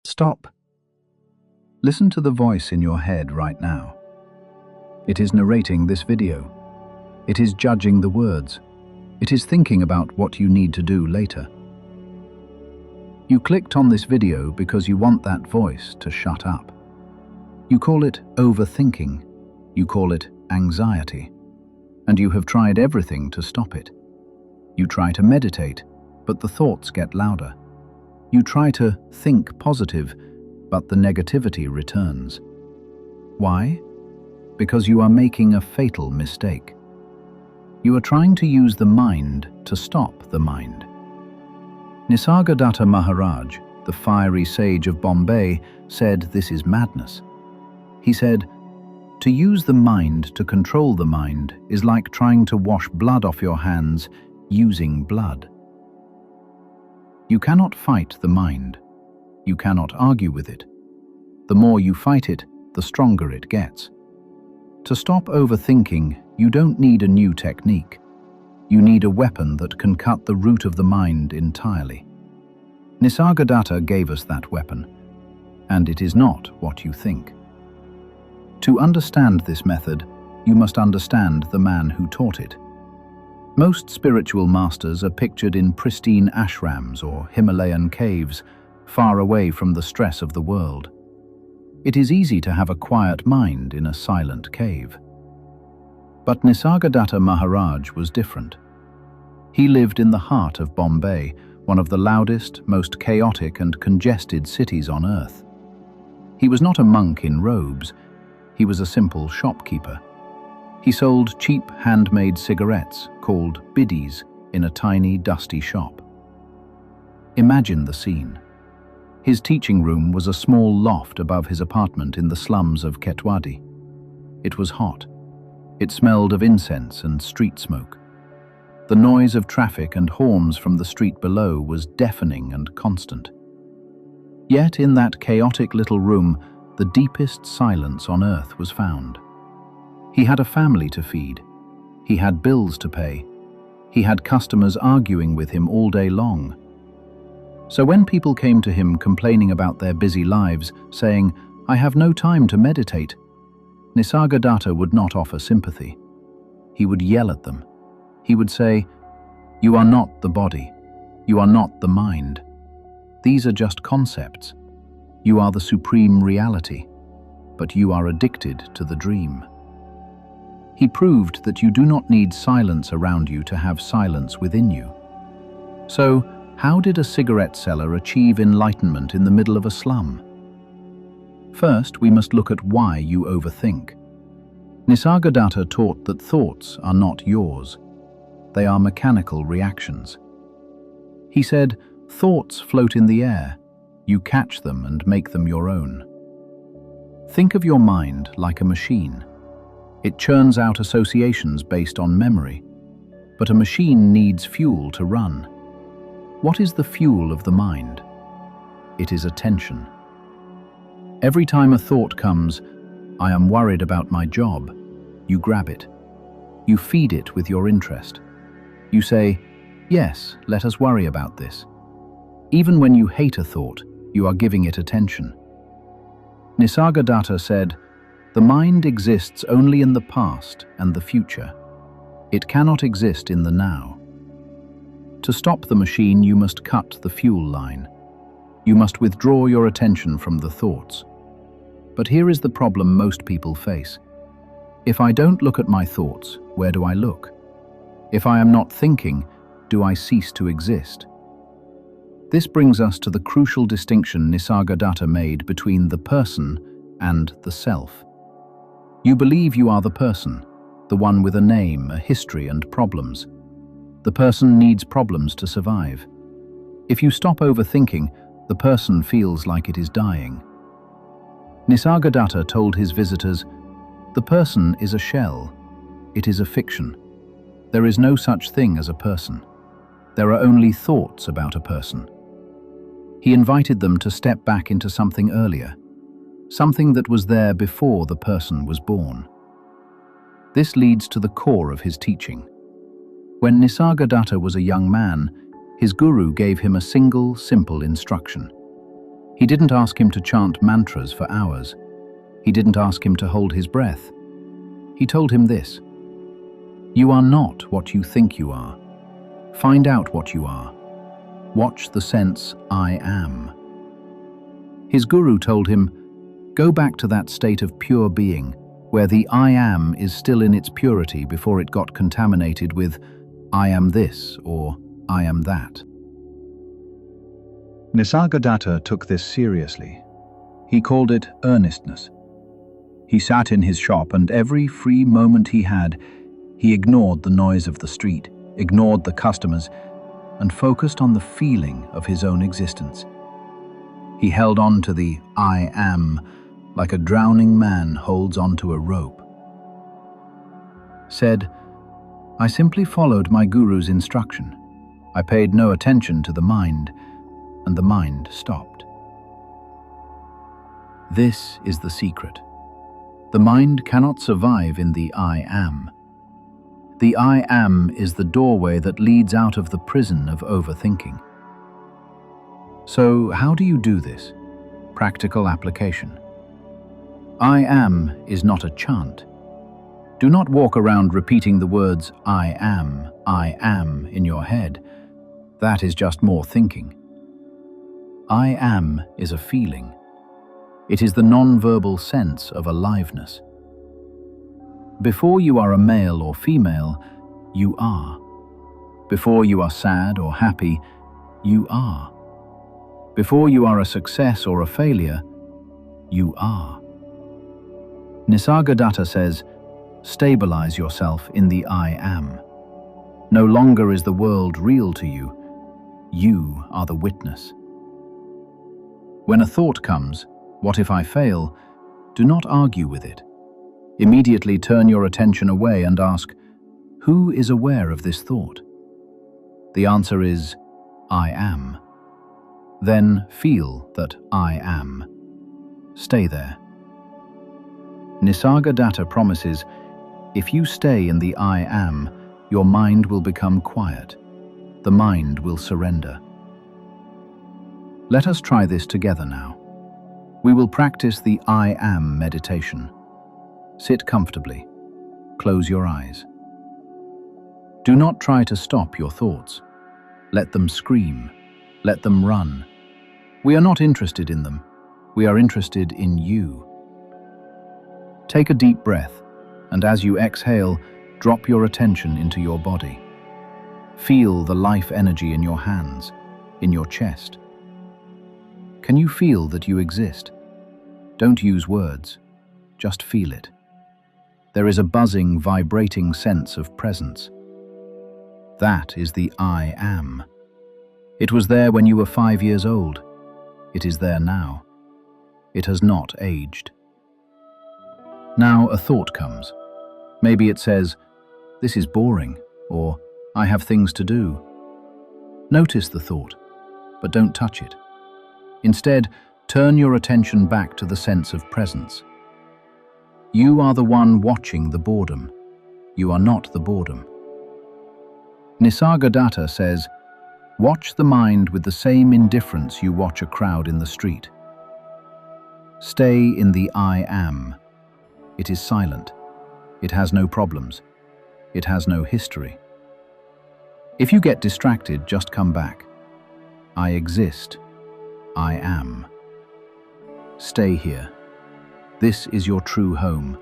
Stop. Listen to the voice in your head right now. It is narrating this video. It is judging the words. It is thinking about what you need to do later. You clicked on this video because you want that voice to shut up. You call it overthinking. You call it anxiety. And you have tried everything to stop it. You try to meditate, but the thoughts get louder. You try to think positive, but the negativity returns. Why? Because you are making a fatal mistake. You are trying to use the mind to stop the mind. Nisargadatta Maharaj, the fiery sage of Bombay, said this is madness. He said, "To use the mind to control the mind is like trying to wash blood off your hands using blood." You cannot fight the mind. You cannot argue with it. The more you fight it, the stronger it gets. To stop overthinking, you don't need a new technique. You need a weapon that can cut the root of the mind entirely. Nisargadatta gave us that weapon, and it is not what you think. To understand this method, you must understand the man who taught it. Most spiritual masters are pictured in pristine ashrams or Himalayan caves, far away from the stress of the world. It is easy to have a quiet mind in a silent cave. But Nisargadatta Maharaj was different. He lived in the heart of Bombay, one of the loudest, most chaotic and congested cities on earth. He was not a monk in robes. He was a simple shopkeeper. He sold cheap handmade cigarettes called bidis in a tiny, dusty shop. Imagine the scene. His teaching room was a small loft above his apartment in the slums of Ketwadi. It was hot. It smelled of incense and street smoke. The noise of traffic and horns from the street below was deafening and constant. Yet in that chaotic little room, the deepest silence on earth was found. He had a family to feed. He had bills to pay. He had customers arguing with him all day long. So when people came to him complaining about their busy lives, saying, "I have no time to meditate," Nisargadatta would not offer sympathy. He would yell at them. He would say, "You are not the body. You are not the mind. These are just concepts. You are the supreme reality, but you are addicted to the dream." He proved that you do not need silence around you to have silence within you. So, how did a cigarette seller achieve enlightenment in the middle of a slum? First, we must look at why you overthink. Nisargadatta taught that thoughts are not yours. They are mechanical reactions. He said, "Thoughts float in the air. You catch them and make them your own." Think of your mind like a machine. It churns out associations based on memory, but a machine needs fuel to run. What is the fuel of the mind? It is attention. Every time a thought comes, "I am worried about my job," you grab it. You feed it with your interest. You say, "Yes, let us worry about this." Even when you hate a thought, you are giving it attention. Nisargadatta said, "The mind exists only in the past and the future. It cannot exist in the now." To stop the machine, you must cut the fuel line. You must withdraw your attention from the thoughts. But here is the problem most people face. If I don't look at my thoughts, where do I look? If I am not thinking, do I cease to exist? This brings us to the crucial distinction Nisargadatta made between the person and the self. You believe you are the person, the one with a name, a history, and problems. The person needs problems to survive. If you stop overthinking, the person feels like it is dying. Nisargadatta told his visitors, "The person is a shell. It is a fiction. There is no such thing as a person. There are only thoughts about a person." He invited them to step back into something earlier, something that was there before the person was born. This leads to the core of his teaching. When Nisargadatta was a young man, his guru gave him a single, simple instruction. He didn't ask him to chant mantras for hours. He didn't ask him to hold his breath. He told him this: "You are not what you think you are. Find out what you are. Watch the sense I am." His guru told him, "Go back to that state of pure being, where the I am is still in its purity before it got contaminated with I am this or I am that." Nisargadatta took this seriously. He called it earnestness. He sat in his shop, and every free moment he had, he ignored the noise of the street, ignored the customers, and focused on the feeling of his own existence. He held on to the I am like a drowning man holds onto a rope. Said, "I simply followed my guru's instruction. I paid no attention to the mind, and the mind stopped." This is the secret. The mind cannot survive in the I am. The I am is the doorway that leads out of the prison of overthinking. So, how do you do this? Practical application. I am is not a chant. Do not walk around repeating the words I am in your head. That is just more thinking. I am is a feeling. It is the non-verbal sense of aliveness. Before you are a male or female, you are. Before you are sad or happy, you are. Before you are a success or a failure, you are. Nisargadatta says, stabilize yourself in the I am. No longer is the world real to you. You are the witness. When a thought comes, "What if I fail?" do not argue with it. Immediately turn your attention away and ask, who is aware of this thought? The answer is, I am. Then feel that I am. Stay there. Nisargadatta promises, if you stay in the I am, your mind will become quiet. The mind will surrender. Let us try this together now. We will practice the I am meditation. Sit comfortably. Close your eyes. Do not try to stop your thoughts. Let them scream. Let them run. We are not interested in them. We are interested in you. Take a deep breath, and as you exhale, drop your attention into your body. Feel the life energy in your hands, in your chest. Can you feel that you exist? Don't use words, just feel it. There is a buzzing, vibrating sense of presence. That is the I am. It was there when you were 5 years old. It is there now. It has not aged. Now a thought comes. Maybe it says, "This is boring," or "I have things to do." Notice the thought, but don't touch it. Instead, turn your attention back to the sense of presence. You are the one watching the boredom. You are not the boredom. Nisargadatta says, watch the mind with the same indifference you watch a crowd in the street. Stay in the I am. It is silent. It has no problems. It has no history. If you get distracted, just come back. I exist. I am. Stay here. This is your true home.